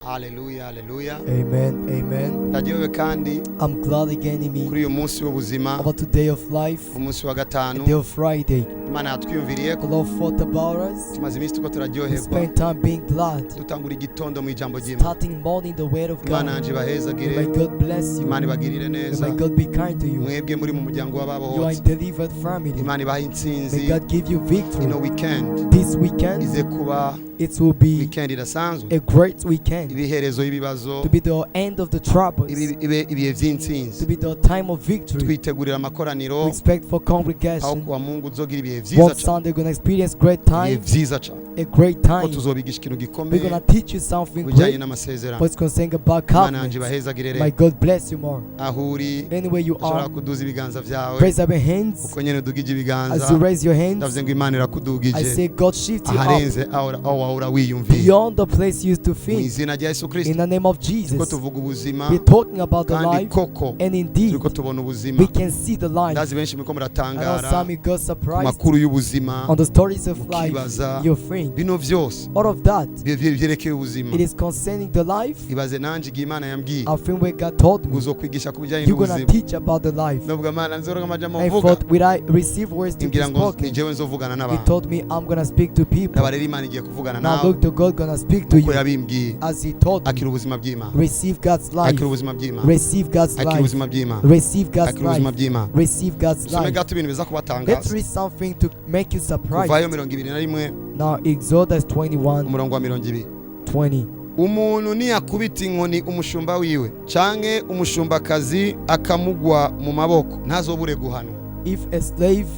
Hallelujah, hallelujah. Amen, amen. Ndagiwe kandi I'm glad again in me kuri uyu munsi w'ubuzima, about today of life, umunsi wa the gatanu, day of Friday. Imana yatwiyumviriye The Lord thought about us. tumaze iminsi tuko We turaryoherwa spend time being glad, dutangura igitondo mu ijambo ry'Imana. starting morning the word of Imana God. yanje May ibahezagire, God bless you. Imana ibagirire neza, May God be kind to you. mwebwe muri mu muryango w'ababo You are hose, in delivered family. Imana ibahe May intsinzi. God give you victory. Ino weekend This weekend, ize kuba it will be weekend idasanzwe, a great weekend. ibiherezo y'ibibazo, To be the end of the troubles. ibihe by'intsinzi. To be the time of victory. Twitegurira amakoraniro We expect for aho congregation. kuwa Mungu uzogira ibihe vyiza One cyane, Sunday, we're going to experience great ibihe time. vyiza cyane, A great ko time. tuzobigisha ikintu We're gikomeye going to teach you something bijanye great. n'amasezerano. What's concerning about Imana yanje covenants. ibahezagire May rero, God bless you more. aho uri Anywhere you ushobora are, kuduza ibiganza vyawe raise up your hands. uko nyene udugije As you ibiganza. raise your hands, Ndavuze ngo Imana I irakudugije say God shift you up aharenze aho wahora wiyumviye, beyond the place you used to mu think. izina rya Yesu In Kristo. the name of Tuko Jesus, tuvuga ubuzima we're talking about the kandi life, koko and indeed, turiko tubona ubuzima. we can see the life. Ndazi benshi muriko I know muratangara some you got ku surprised makuru y'ubuzima, on the stories of life. mukibaza You're free. bino vyose All of that, vyerekeye ubuzima. it is concerning the life. Ibaze nanje igihe Imana yambwiye I think where God told ngo me, uzokwigisha ku bijanye you're going to n'ubuzima, teach about the life. ndavuga Mana nzoroga amajambo I mvuga, thought, will I receive words to be imbwira ngo ni spoken? jewe nzovugana He n'abantu. told me, I'm going to speak to people. Ndaba rero Imana igiye kuvugana Now nawe look, the God going to speak to uko you yabimbwiye. as He told me. Akira ubuzima bw'Imana, Receive God's life. akira ubuzima bw'Imana, Receive God's akira life. ubuzima bw'Imana, Receive God's akira ubuzima life. bw'Imana. Receive God's Usome life. gato ibintu biza Let's kubatangaza. read something to make you Kuvayo surprised. 21 Now, Exodus 21, umurongo wa 20. 20. Umuntu niyakubita inkoni umushumba wiwe canke umushumba-kazi akamugwa mu maboko ntazobure guhanwa. If a slave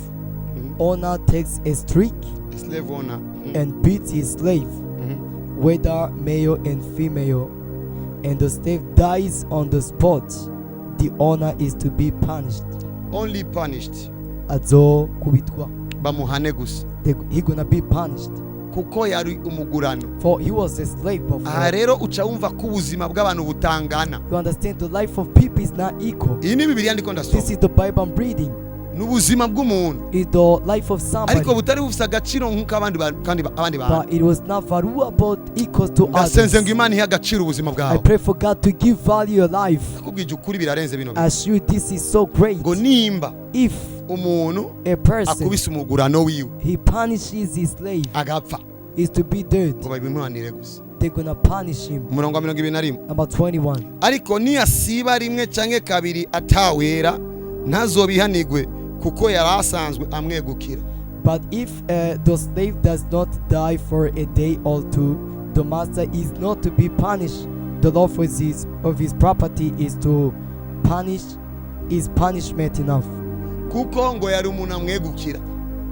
owner takes a streak Slave owner. and beats his slave, whether male and female, and the slave dies on the spot, the owner is to be punished. Only punished. Azo kubitwa. Bamuhane gusa He gonna be punished. kuko yari umugurano. For he was a slave of Aha God. rero uca wumva ko ubuzima bw'abantu butangana. You understand, the life of people is not equal. Iyi ni Bibiliya ndiko This ndasoma. is the Bible I'm reading. N'ubuzima bw'umuntu It's the life of somebody. ariko butari bufise agaciro nk'uko abandi bantu. But it was not valuable equals to Ndasenze ngo others. Imana ihe agaciro ubuzima I bwawe. pray for God to give value your life. Nakubwije ukuri birarenze bino. Assure this is so great. Ngo nimba If umuntu a person akubise umugurano wiwe he punishes his slave, agapfa is to be dead, ngo babimuhanire gusa. they're gonna punish him. Umurongo wa 21. Number 21. Ariko niyasiba rimwe canke kabiri atawera ntazobihanigwe kuko yari asanzwe amwegukira. But if the slave does not die for a day or two, the master is not to be punished. The law for of his property is to punish, is punishment enough, Kuko ngo yari umuntu amwegukira.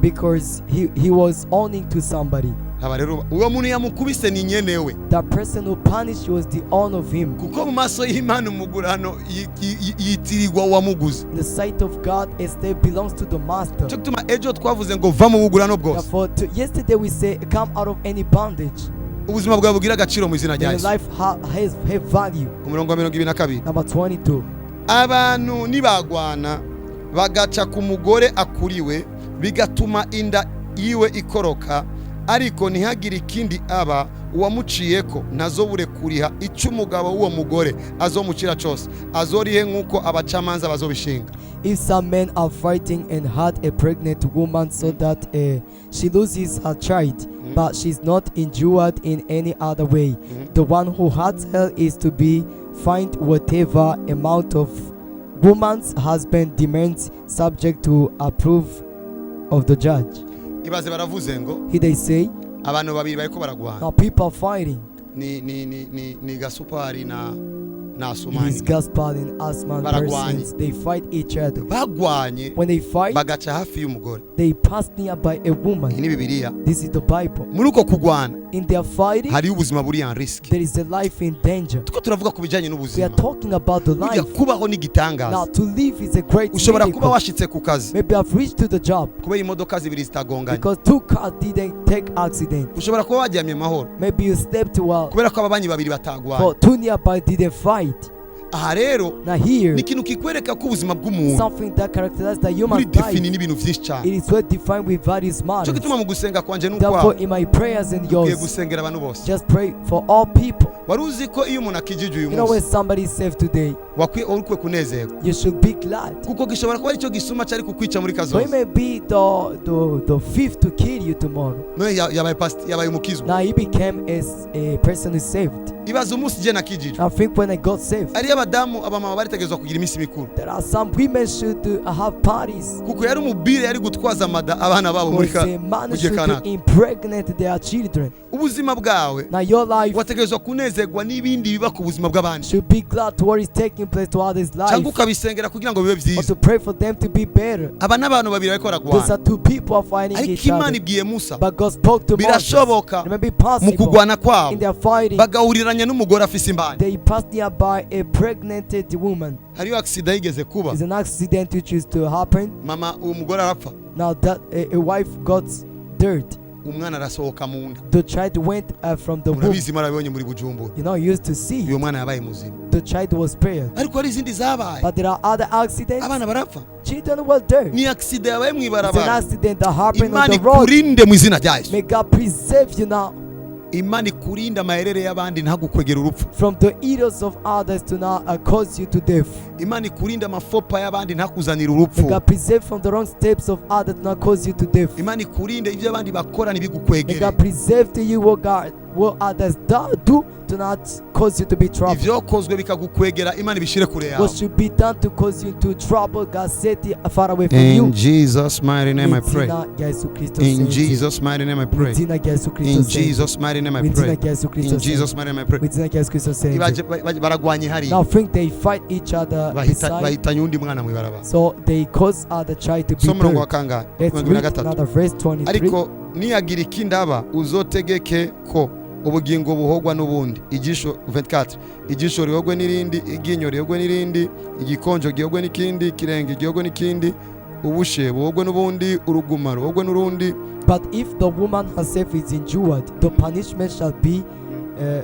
because he was owning to somebody. Aba rero uwo muntu yamukubise ni nyenewe. That person who punished was the owner of him. Kuko mu maso y'Imana umugurano yitirirwa uwamuguze. In the sight of God, a slave belongs to the master. Cyo gituma ejo twavuze ngo va mu bugurano bwose. Therefore, yesterday we say, come out of any bondage. Ubuzima bwawe bugira agaciro mu izina rya Your Yesu. life has value. Umurongo wa 22. Number 22. Abantu nibagwana bagaca ku mugore akuriwe bigatuma inda yiwe ikoroka, ariko ntihagire ikindi aba uwamuciyeko ntazobure kuriha icyo umugabo w'uwo mugore azomucira cyose, azorihe nk'uko abacamanza bazobishinga. If some men are fighting and had a pregnant woman so that she loses her child, but she's not injured in any other way, the one who hurts her is to be fined whatever amount of woman's husband demands, subject to approve of the judge. Ibaze baravuze ngo Here they say, abantu babiri bariko baragwana, now people are fighting. ni Gasupari na His Asumani gospel and Asman Baragwanye. persons, they fight each other. bagwanye When they fight, bagaca hafi y'umugore. they pass nearby a Iyi woman. ni Bibiliya. This is the Bible. Muri uko kugwana In their fighting, hariyo ubuzima buri en risk. there is a life in danger. Tuko turavuga ku bijanye We are n'ubuzima. talking about the Burya life. kubaho ni Now, igitangaza. to live is a great Ushobora kuba miracle. washitse ku kazi Maybe I've reached to the job kubera imodoka zibiri zitagonganye. because two cars didn't take accident. Ushobora kuba waryamye mahoro Maybe you slept well, kubera ko ababanyi babiri batagwanye. for two nearby didn't fight. Aha rero Now here, ni ikintu kikwereka ko ubuzima bw'umuntu something that characterizes the buri human defini life, n'ibintu vyinshi it cyane. is well defined with various Cyo matters. gituma mu gusenga kwanje Therefore, n'ukwawe in my prayers and ugiye yours, gusengera abantu bose. just pray for all people. wari uzi ko iyo umuntu akijije uyu You know, when munsi somebody is saved today, ukwiye kunezerwa you should be glad. kuko gishobora kuba aricyo gisuma cyari kukwica muri So it kazoza. may be the thief to kill you tomorrow. none yabaye umukizwa. Now he became a person who's saved. ibaza umunsi je nakijije I think when I got saved, ariyo abadamu abamama baritegerezwa kugira iminsi mikuru there are some women should have parties. kuko yari umubire yari gutwaza abana babo muri Because a man mu gihe should kanaka. impregnate their children. ubuzima bwawe Now your life wategerezwa kunezerwa n'ibindi biba ku buzima bw'abandi should be glad to what is taking place to others' life, cyangwa ukabisengera kugira ngo bibe or byiza. to pray for them to be better. aba n'abantu babiri bariko Those baragwana are two people are fighting ariko each imana other. ibwiye Musa But God spoke to Moses. birashoboka It may be mu possible kugwana in kwabo their fighting. bagahuriranya n'umugore afise imbanyi. They passed nearby a pregnant woman. hariyo agisida yigeze kuba It's an accident which is to happen. mama uwo mugore arapfa Now that a wife got dirt, umwana arasohoka mu nda. the child went from the womb. murabizi marabibonye muri Bujumbura You know, you used to see uyu mwana yabaye muzima the child was spared. ariko hari izindi zabaye But there are other accidents. abana barapfa. Children were dirt. ni agisida yabaye mu It's an ibarabara. accident that happened on imana the road. ikurinde mu izina rya Yesu. May God preserve you now imana ikurinde amayerere y'abandi ntagukwegera urupfu. from the evils of others to not cause you to death. imana ikurinde amafopa y'abandi ntakuzanira May urupfu. God preserve from the wrong steps of others to not cause you to death. imana ikurinde ibyo abandi bakora May ntibigukwegere. God preserve to you what God, what others do to not cause you to be troubled. ivyokozwe bikagukwegera imana ibishire kure yawe. What should be done to cause you to trouble, God set it far away from you. In Jesus mighty name I pray. Izina rya Yesu Kristo In senze. Jesus mighty name I pray. Izina rya Yesu Kristo In senze. Jesus mighty name I Izina pray. rya Yesu Kristo In Jesus senze. mighty name I pray. Izina rya Yesu Kristo senze. baragwanye hari Now think they fight each other beside, bahitanye undi mwana mu ibarabara. so they cause other child to be so murongo wa burned. kangahe? Let's Mirongo ibiri na read gatatu. another verse 23. ariko niyagira ikindi aba uzotegeke ko ubugingo buhogwa n'ubundi. ijisho 24 ijisho rihogwe n'irindi, iryinyo rihogwe n'irindi, igikonjo gihogwe n'ikindi, ikirenge gihogwe n'ikindi, ubushe buhogwe n'ubundi, uruguma ruhogwe n'urundi. But if the woman herself is injured, the punishment shall be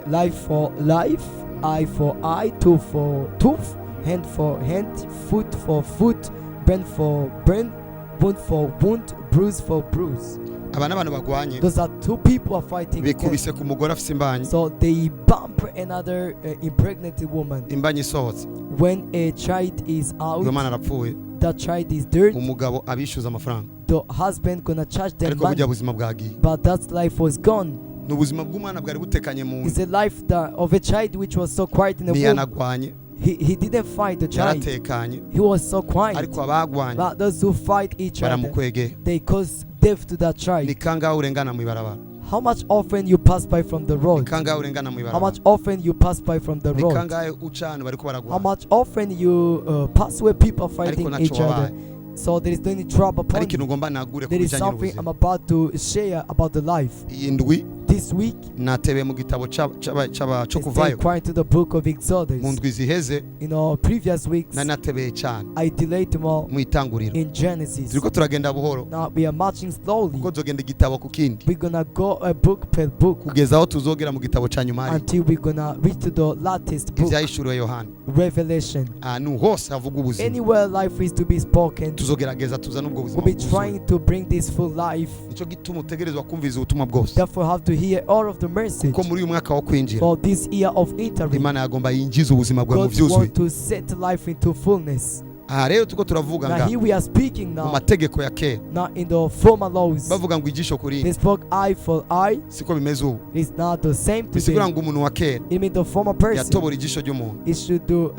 life for life, eye for eye, tooth for tooth, hand for hand, foot for foot, burn for burn, wound for wound, bruise for bruise. aba n'abantu bagwanye Those are two people are fighting against. bikubise ku mugore afise imbanyi. So they bump another impregnated woman. imbanyi isohotse When a child is out, uyo mwana arapfuye, that child is dirty. umugabo abishyuza amafaranga The husband gonna charge them ariko money, burya buzima bwagiye. but that life was gone. ni ubuzima bw'umwana bwari butekanye mu It's nda. a life of a child which was so quiet in the womb. ntiyanagwanye He didn't fight the child. yaratekanye, He was so quiet. ariko abagwanye But those who fight each other, baramukwegeye. they cause death to that ni child. kangahe urengana mu ibarabara? How much often you pass by from the ni road? kangahe urengana mu How ibarabara? much often you pass by from the ni road? kangahe uca ahantu bariko How baragwana much often you pass where people are fighting ariko each naco other? wabaye. So there is no any trouble hari upon ikintu you. ngomba nagure ku There is bijyanye something I'm n'ubuzima. about to share about the life. iyi ndwi This week, natebeye mu gitabo cyo let's kuvayo. take quite to the book of mu Exodus. ndwi ziheze In our previous weeks, nari natebeye cyane I delayed them all mu itanguriro. in Genesis. turiko turagenda buhoro Now we are marching slowly. kuko tuzogenda igitabo ku kindi We're gonna go a book per book kugeza aho tuzogera mu gitabo cya nyuma hari until we're gonna reach to the latest book, ibyahishuriwe Yohana. Revelation. ahantu hose havuga ubuzima Anywhere life is to be spoken, tuzogerageza tuzana ubwo buzima we'll be bwuzuye. trying to bring this full life. nicyo gituma utegerezwa kumviza ubutumwa bwose, Therefore, have to hear all of the message kuko muri uyu mwaka wo kwinjira for this year of entering. imana yagomba yinjiza ubuzima bwawe mu God byuzuye. wants to set life into fullness. aha rero tuko turavuga Now nga here we are speaking mu now, mategeko ya kera not in the former laws. bavuga ngo ijisho kuri They spoke eye for eye. siko bimeze ubu. It's not the same bisigura today. ngo umuntu wa kera It means the former person, yatobora ijisho ry'umuntu it should do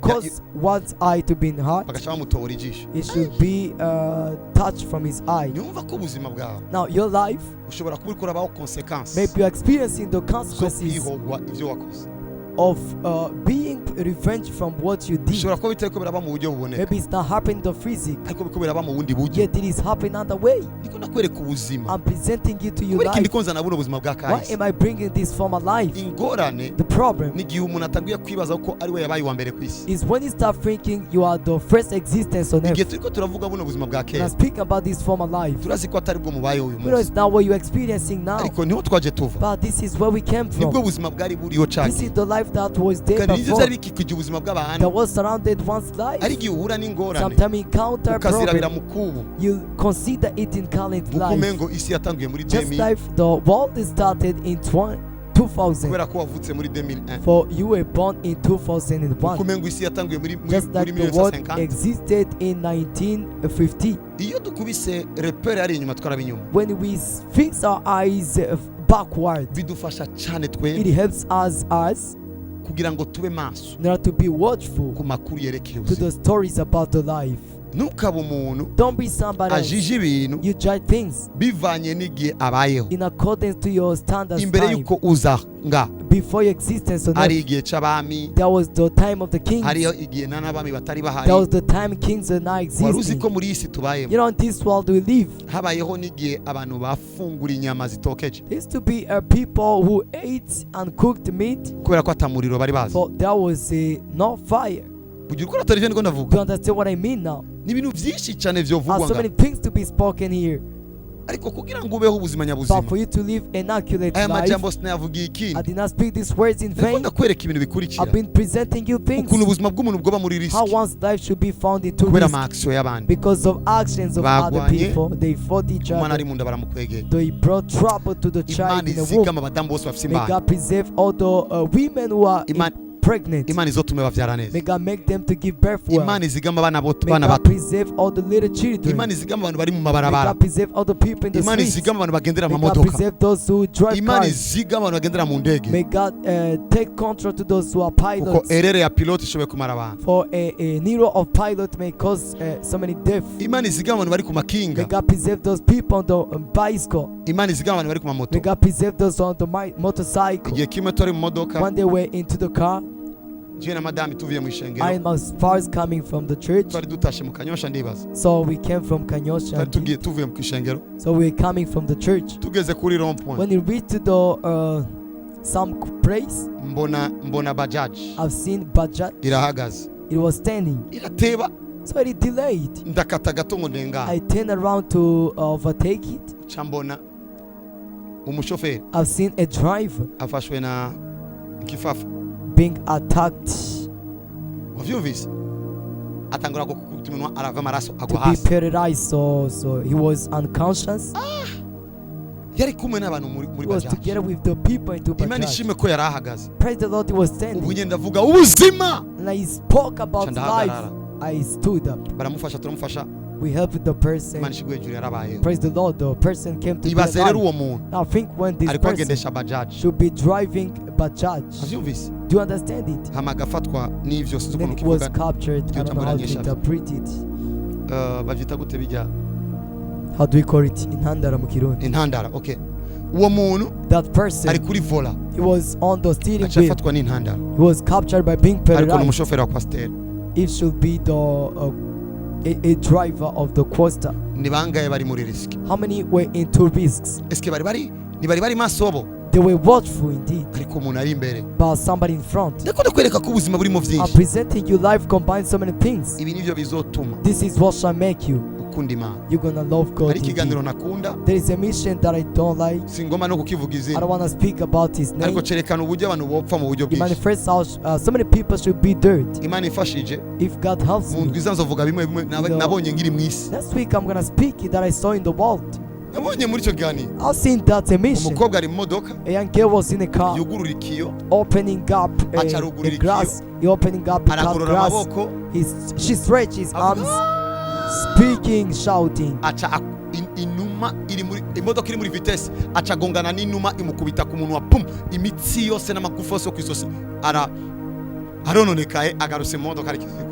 cause one's eye to be in heart. bagaca bamutobora ijisho. It should be touched from his eye. nyumva ko ubuzima bwawe Now your life, ushobora kuba uriko urabaho konsekansi maybe you're experiencing the zo consequences kwihogwa ibyo wakoze. of being revenged from what you did. bishobora kuba bitariko biraba mu buryo buboneka Maybe it's not happening the physical, ariko biriko biraba mu bundi buryo. yet it is happening another way. niko nakwereka ubuzima I'm presenting you to your kubera ikindi life. ko nzana buno buzima bwa Why kahise. am I bringing this former life? ingorane The problem ni igihe umuntu atangiye kwibaza ko ari we yabaye uwa mbere ku isi. is when you start thinking you are the first existence on igihe earth. turiko turavuga buno buzima bwa And kera I'm speaking about this former life. turazi ko atari bwo mubayeho uyu You know, it's munsi, not what you're experiencing now, ariko niho twaje tuva. but this is where we came nibwo from. buzima bwari buriho This cyane is the life that was there kandi nibyo before, byari bikikije ubuzima that bw'abantu. was surrounded one's life. ari igihe uhura n'ingorane Sometimes you encounter ukazirabira problems, mu kubu you consider it in current nk'uko life. umengo isi yatanguye muri Just 2000 like the world started in 2000. kubera ko wavutse muri 2001. For you were born in 2001. Kumengo isi yatanguye muri Just like the world 1950. existed in 1950. Iyo dukubise repere ari inyuma twaraba inyuma, When we fix our eyes backward, bidufasha cyane it twe helps us kugira ngo tube maso in order to be watchful ku makuru yerekeye to ubuzima. the stories about the life. Ntukaba umuntu Don't be somebody else. ajije ibintu You judge things bivanye n'igihe abayeho in accordance to your standards. imbere Time. y'uko uza nga. Before your existence on Hari earth, igihe c'abami, there was the time of the kings. hariyo igihe n'abami batari bahari. There was the time kings are not Wari uzi existing. ko muri iyi si tubayemo You know, in this world we live, habayeho n'igihe abantu bafungura inyama zitokeje there used to be people who ate and cooked meat, kubera ko atamuriro bari bazi. but there was no fire. Bugira ukora televiziyo niko Do ndavuga. you understand what I mean now? Ni ibintu byinshi cyane There vyovugwa are so nga. many things to be spoken here, Ariko kugira ngo ubeho ubuzima but nyabuzima, for you to live an accurate aya life, majambo sinayavugiye I ikindi. did not speak these words in Ndiko vain. ndakwereka ibintu bikurikira. I've been presenting you things, Ukuntu ubuzima bw'umuntu bwoba muri how risk one's life should be found into kubera risk amaakisiyo y'abandi. because of actions of other Bagwanye, people. They fought each Umwana ari other. mu nda baramukwegera. They brought trouble to the child Imana in the womb. izigama abadamu bose bafite May imbaraga. God preserve all the women who are pregnant. Imana izotume bavyara neza. May God make them to give birth well. Imana izigama abana May bana God bato. preserve all the little children. Imana izigama abantu bari mu May mabarabara. God preserve all the people in the Imana streets. izigama abantu bagendera mu May God mamodoka. preserve those who drive Imana cars. izigama abantu bagendera mu ndege. May God take control to those who are Kuko pilots. erere ya pilote ishoboye kumara abantu. For a needle of pilot may cause so many deaths. Imana izigama abantu bari ku May makinga. God preserve those people on the bicycle. Imana izigama abantu bari ku mamoto. May God preserve those on the motorcycle. Igihe kimwe turi mu modoka, When they were into the car, je na madame tuvuye mu I ishengero, and my spouse coming from the church. twari dutashe mu Kanyosha ndibaza. So we came from Kanyosha. Twari tugiye tuvuye mu ishengero, So we were coming from the church. tugeze kuri rond point. When we reached to the some place, Mbona bajaj I've seen Bajaj. irahagaze. It was standing. Irateba, So it delayed. ndakata gato ngo ndengane. I turned around to overtake it. Ca mbona umushoferi I've seen a driver afashwe na kifafa. being attacked, Wavyumvise? Atangura gukubita umunwa arava amaraso to agwa be hasi. paralyzed. So he was unconscious. Yari kumwe n'abantu muri He was bajaj. together with the people into Imana Bajaj. ishime ko yari ahagaze. Praise the Lord, he was Ubu standing. nyine ndavuga ubuzima. And I spoke about Chandahagarara. life. I stood up. Baramufasha turamufasha. We helped the person. Imana ishigwe hejuru yarabayeho. Praise the Lord, the person came to be Ibaze rero alive. uwo muntu Now think when this ariko person agendesha bajaj. should be driving Bajaj. Avyumvise? Do you understand it? Hama agafatwa n'ivyo sinzi Then ukuntu it was kivuga. captured. I don't know how to interpret it. Bavyita gute bijya? How do we call it? Intandara mu Kirundi. Intandara. Okay. Uwo muntu That person, ari kuri vola. he was on the steering Aca wheel. afatwa n'intandara. He was captured by being Ariko ni paralyzed. umushoferi wa Coaster. It should be a driver of the coaster. Ni bangaye bari muri risk? How many were into risks? Eske bari masobo? They were watchful indeed, Ariko umuntu ari imbere. but somebody in front. Ndakunda kwereka ko ubuzima burimo I'm vyinshi. presenting you life combines so many things. Ibi nivyo bizotuma This is what shall make you. ukunda Imana. You're gonna love God. Hari Indeed. ikiganiro nakunda, There is a mission that I don't like. singoma no kukivuga I izina. don't want to speak about his name. Ariko cerekana uburyo abantu bopfa mu buryo It bwinshi. manifests how so many people should be dirt. Imana ifashije, If God helps mu me. ndwi nzovuga bimwe bimwe nabonye ngiri mwisi. Next week I'm gonna speak it that I saw in the world. Nabonye muri ico kiganiro. I've seen that a mission. Umukobwa ari mu modoka, A young girl was in a car, yugurura ikiyo, opening up Acharugurira a grass. He opening up a aragorora grass. amaboko, She stretched his arms, speaking, shouting. aca inuma iri muri imodoka iri muri vitesse, aca gongana n'inuma imukubita ku munwa, pum, imitsi yose n'amagufa yose yo kwisosi arononekaye, agarutse mu modoka ari kizigo.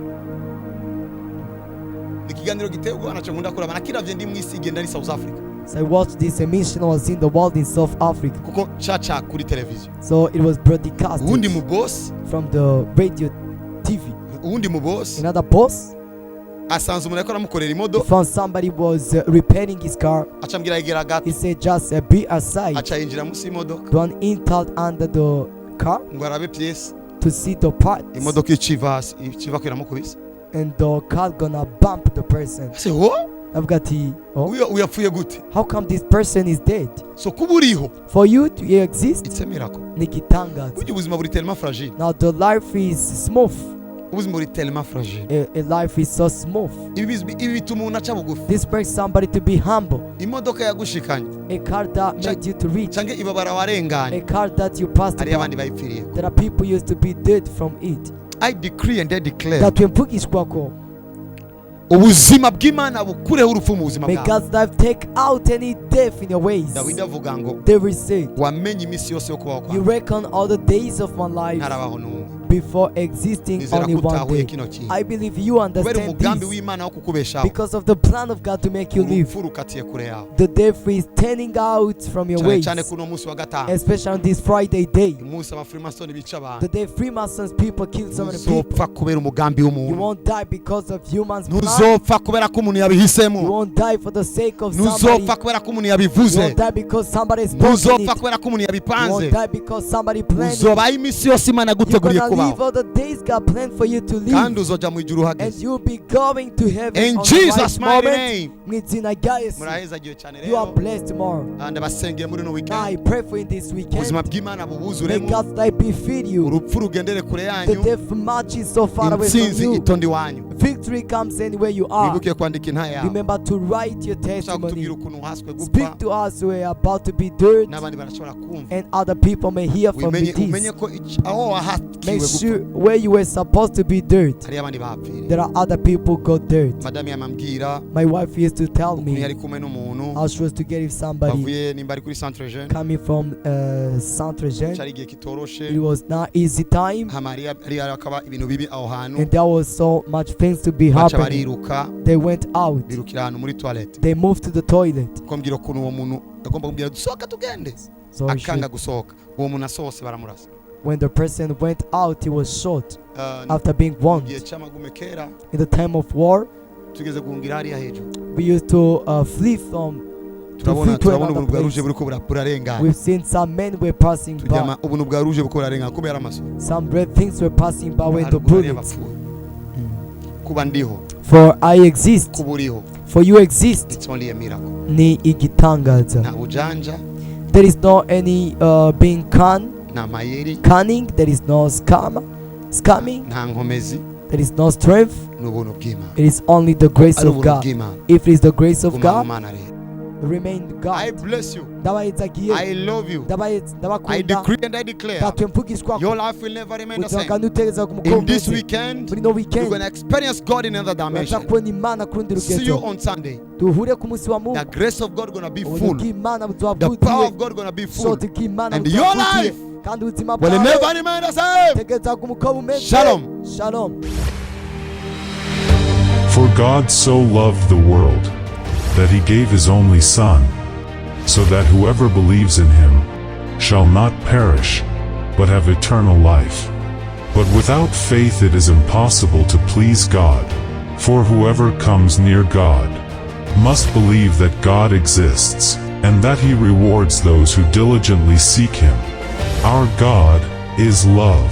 Ikiganiro giteye ubwoba naco nkunda kuraba, nakiravye ndi mwisi igenda ari South Africa. So I watched this emission. I was in the world in South Africa. Kuko caca kuri televiziyo. So it was broadcasted Uwundi mu boss, from the radio TV. uwundi mu boss Another boss asanze umuntu ariko aramukorera he imodoka, found somebody was repairing his car. aca mbwira yegera gato, He said, just be aside. aca yinjira munsi y'imodoka Don't entered under the car ngo arabe pièce, to see the parts, imodoka iciva hasi, iciva ko iramukubise. and the car gonna bump the person. Ase ho I've got the uyo yapfuye gute? how come this person is dead? So kuba uriho, For you to exist, it's a miracle. nigitangaza. Burya ubuzima buri tellement fragile. Now the life is smooth. ubuzima buri tellement fragile. A life is so smooth. Ibi bituma umuntu aca bugufi. This makes somebody to be humble. Imodoka yagushikanye, A car that made you to reach. canke ibabara A warenganye, car that you passed hari by. abandi bayipfiriye. There are people used to be dead from it. I decree and I declare, Datwempukishwako. ubuzima bw'Imana bukureho urupfu mu buzima May bwawe. God's life take out any death in your ways. Dawidi avuga ngo David said, wamenye iminsi yose yo kubaho you kwawe, reckon all the days of my life ntarabaho n'umwe. before existing Nizera only ko one utahuye day. kino kintu. I believe you Kubera understand umugambi this w'Imana wo kukubeshaho, because of the plan of God to make you live. urupfu rukatiye kure yawe. The death is turning out from your Cyane ways, cyane kuno munsi wa gatanu, especially on this Friday day, umunsi abafrimasoni bica the abantu. day Freemasons people kill so many people. Ntuzopfa kubera umugambi You w'umuntu. won't die because of humans' plan. Ntuzopfa kubera ko umuntu You yabihisemo. won't die for the sake of somebody. Ntuzopfa kubera ko umuntu You yabivuze. won't die because somebody spoke in Ntuzopfa it. kubera ko umuntu You yabipanze. won't die because somebody planned it. Uzobaho iminsi yose Imana You're yaguteguriye gonna live kubaho, all the days God planned for you to live, kandi uzoja mu ijuru and uhageze. you'll be going to heaven In on Jesus' the right mighty moment. name. Mu izina rya Yesu. Murahezagiwe cyane You are rero, blessed tomorrow. kandi abasengeye muri no I weekend, pray for you this ubuzima weekend. bw'Imana May bubuzuremo, God's light befit you. urupfu rugendere kure The yanyu, death marches so far away from intsinzi you. itonde iwanyu. Victory comes anywhere you are. Wibuke kwandika intaya yawe. Remember to write your Ushaka kutubwira testimony. ukuntu uhaswe gupfa, Speak to us. We are about to be dirt, n'abandi barashobora kumva. and other people may hear from Umenye this. ko aho wahakiwe Make gupfa, sure where you were supposed to be dirt, hari abandi bahapfiriye. there are other people got dirt. Madame yamambwira My wife used to tell ukuntu me yari kumwe n'umuntu how she was together with somebody bavuye nimba ari kuri Centre Jeune, coming from Centre Jeune. cyari igihe kitoroshe, It was not easy time, hama hari hakaba ibintu bibi aho hantu, and there was so much things to be baca happening. bariruka, They went out. birukira ahantu muri toilette. They moved to the toilet. Kumbwira ukuntu uwo muntu agomba kubwira dusohoka tugende, So akanga gusohoka. Uwo muntu asohose baramurasa. when the person went out, he was shot Uh, after being igihe wounded. cy'amagume kera In the time of war, tugeze guhungira hariya hejuru, we used to flee from. turabona to ubuntu another bwa ruje place. buriko burarengana. We've seen some men were passing by. Tujyama ubuntu bwa ruje buriko burarengana kubera amaso. Some red things were passing by with the Haruguru hariya bullets. bapfuye. Kuba ndiho, For I exist, kuba uriho, for you exist. it's only a miracle. Ni igitangaza. Nta ujanja, There is no any being nta mayeri, cunning. There is no scamming. nta nkomezi, There is no strength. ni ubuntu bw'Imana. It is only the grace Ari of ubuntu God. bw'Imana. If it is the grace of Guma mu God, Mana rero. remain I God. bless you. Ndabayezagiye. I love you. I Ndabakunda. decree and I declare Datwempukishwa. your life will never remain the Ubuzima same. nutegereza In kumukomeza. this weekend, Muri no you're weekend. going to experience God in another Uraza dimension. kubona Imana ku rundi See you rugendo. on Sunday. Duhure ku munsi wa Mungu. The grace of God going to be Ubuntu full. bw'Imana buzoba The power bwuzuye. of God going to be full. Ubushobozi bw'Imana And buzoba your bwuzuye. life Kandi ubuzima will bwawe never remain the same. tegereza kumuka bumeze. Shalom. Shalom. For God so loved the world, that he gave his only Son, so that whoever believes in him shall not perish, but have eternal life. But without faith it is impossible to please God, for whoever comes near God must believe that God exists, and that he rewards those who diligently seek him. Our God is love.